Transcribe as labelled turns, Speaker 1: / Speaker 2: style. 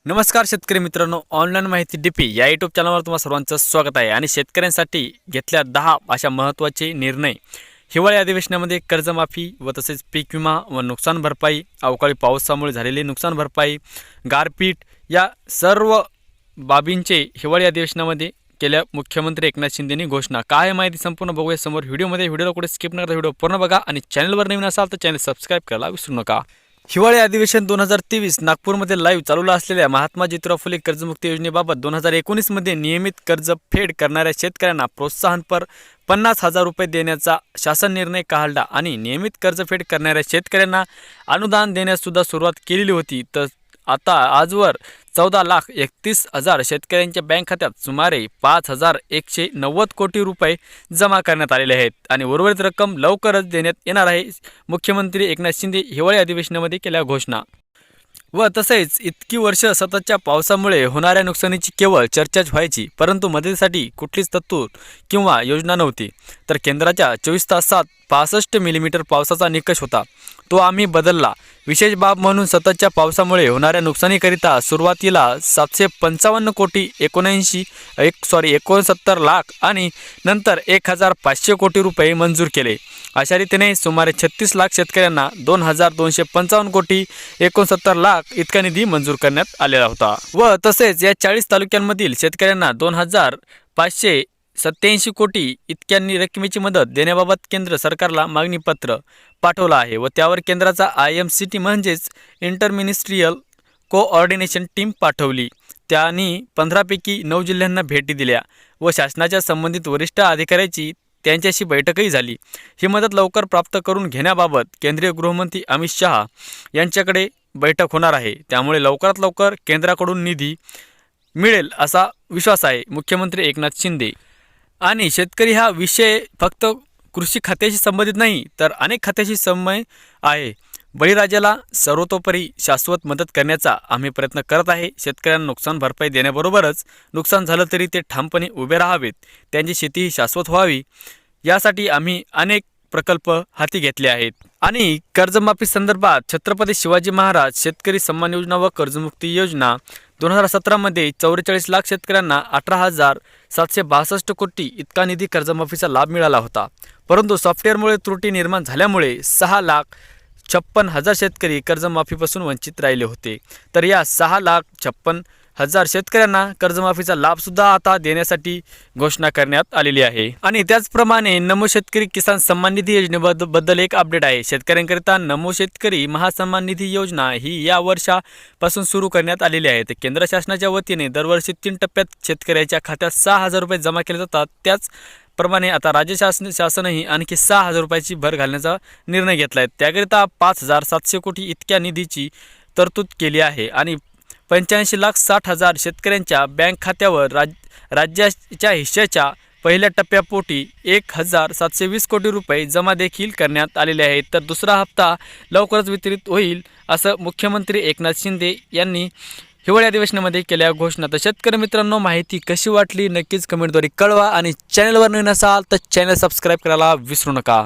Speaker 1: नमस्कार शेतकरी मित्रांनो, ऑनलाईन माहिती डीपी या यूट्यूब चॅनलवर तुम्हा सर्वांचं स्वागत आहे। आणि शेतकऱ्यांसाठी घेतल्या 10 अशा महत्त्वाचे निर्णय। हिवाळी अधिवेशनामध्ये कर्जमाफी व तसेच पीक विमा व नुकसान भरपाई, अवकाळी पावसामुळे झालेली नुकसान भरपाई, गारपीट या सर्व बाबींचे हिवाळी अधिवेशनामध्ये केल्या मुख्यमंत्री एकनाथ शिंदेंनी घोषणा। काय आहे माहिती संपूर्ण बघूया समोर व्हिडिओमध्ये। व्हिडिओला कुठे स्किप न करता व्हिडिओ पूर्ण बघा आणि चॅनलवर नवीन असाल तर चॅनल सबस्क्राइब करायला विसरू नका। हिवाळी अधिवेशन 2023 नागपूरमध्ये लाईव्ह चालू असलेल्या महात्मा ज्योतिराव फुले कर्जमुक्ती योजनेबाबत 2019 मध्ये नियमित कर्जफेड करणाऱ्या शेतकऱ्यांना प्रोत्साहनपर 50,000 रुपये देण्याचा शासन निर्णय काढला आणि नियमित कर्जफेड करणाऱ्या शेतकऱ्यांना अनुदान देण्यास सुद्धा सुरुवात केलेली होती। तर आता आजवर 14,31,000 शेतकऱ्यांच्या बँक खात्यात सुमारे 5,190 कोटी रुपये जमा करण्यात आलेले आहेत आणि उर्वरित रक्कम लवकरच देण्यात येणार आहे। मुख्यमंत्री एकनाथ शिंदे हिवाळी अधिवेशनामध्ये केल्या घोषणा। व तसेच इतकी वर्ष सततच्या पावसामुळे होणाऱ्या नुकसानीची केवळ चर्चाच व्हायची, परंतु मदतीसाठी कुठलीच तरतूद किंवा योजना नव्हती। तर केंद्राच्या 24 तासात 65 मिलीमीटर पावसाचा निकष होता, तो आम्ही बदलला। विशेष बाब म्हणून सततच्या पावसामुळे होणाऱ्या नुकसानीकरिता सुरुवातीला 755 कोटी 69 लाख आणि नंतर 1,500 कोटी रुपये मंजूर केले। अशा रीतीने सुमारे 36 लाख शेतकऱ्यांना 2,255 कोटी 69 लाख इतका निधी मंजूर करण्यात आलेला होता। व तसेच या 40 तालुक्यांमधील शेतकऱ्यांना 2,587 कोटी इतक्या रकमेची मदत देण्याबाबत केंद्र सरकारला मागणी पत्र पाठवलं आहे व त्यावर केंद्राचा IMCT म्हणजेच इंटरमिनिस्ट्रियल कोऑर्डिनेशन टीम पाठवली। त्यांनी 15 पैकी 9 जिल्ह्यांना भेटी दिल्या व शासनाच्या संबंधित वरिष्ठ अधिकाऱ्याची त्यांच्याशी बैठकही झाली। ही मदत लवकर प्राप्त करून घेण्याबाबत केंद्रीय गृहमंत्री अमित शहा यांच्याकडे बैठक होणार आहे, त्यामुळे लवकरात लवकर केंद्राकडून निधी मिळेल असा विश्वास आहे मुख्यमंत्री एकनाथ शिंदे। आणि शेतकरी हा विषय फक्त कृषी खात्याशी संबंधित नाही तर अनेक खात्याशी संबंधित आहे। बळीराजाला सर्वतोपरी शाश्वत मदत करण्याचा आम्ही प्रयत्न करत आहे। शेतकऱ्यांना नुकसान भरपाई देण्याबरोबरच नुकसान झालं तरी ते ठामपणे उभे राहावेत, त्यांची शेती शाश्वत व्हावी यासाठी आम्ही अनेक प्रकल्प हाती घेतले आहेत। आणि कर्जमाफी संदर्भात छत्रपती शिवाजी महाराज शेतकरी सन्मान योजना व कर्जमुक्ती योजना 2017 मध्ये 44 लाख शेतकऱ्यांना 18,762 कोटी इतका निधी कर्जमाफीचा लाभ मिळाला होता, परंतु सॉफ्टवेअरमुळे त्रुटी निर्माण झाल्यामुळे 6,56,000 शेतकरी कर्जमाफीपासून वंचित राहिले होते। तर या 6,56,000 शेतकऱ्यांना कर्जमाफीचा लाभ सुद्धा आता देण्यासाठी घोषणा करण्यात आलेली आहे। आणि त्याचप्रमाणे नमो शेतकरी किसान सन्मान निधी योजनेबद्दल एक अपडेट आहे। शेतकऱ्यांकरिता नमो शेतकरी महासन्मान निधी योजना ही या वर्षापासून सुरू करण्यात आलेली आहे। तर केंद्र शासनाच्या वतीने दरवर्षी 3 टप्प्यात शेतकऱ्याच्या खात्यात 6,000 रुपये जमा केले जातात। त्याचप्रमाणे आता राज्य शासनही आणखी 6,000 रुपयाची भर घालण्याचा निर्णय घेतला आहे। त्याकरिता 5,700 कोटी इतक्या निधीची तरतूद केली आहे आणि 85,60,000 शेतकऱ्यांच्या बँक खात्यावर राज्याच्या हिश्श्याच्या पहिल्या टप्प्यापोटी 1,720 कोटी रुपये जमा देखील करण्यात आलेले आहेत। तर दुसरा हप्ता लवकरच वितरित होईल असं मुख्यमंत्री एकनाथ शिंदे यांनी हिवाळी अधिवेशनामध्ये केल्या घोषणा। तर शेतकरी मित्रांनो, माहिती कशी वाटली नक्कीच कमेंटद्वारे कळवा आणि चॅनलवर नवीन असाल तर चॅनल सबस्क्राइब करायला विसरू नका।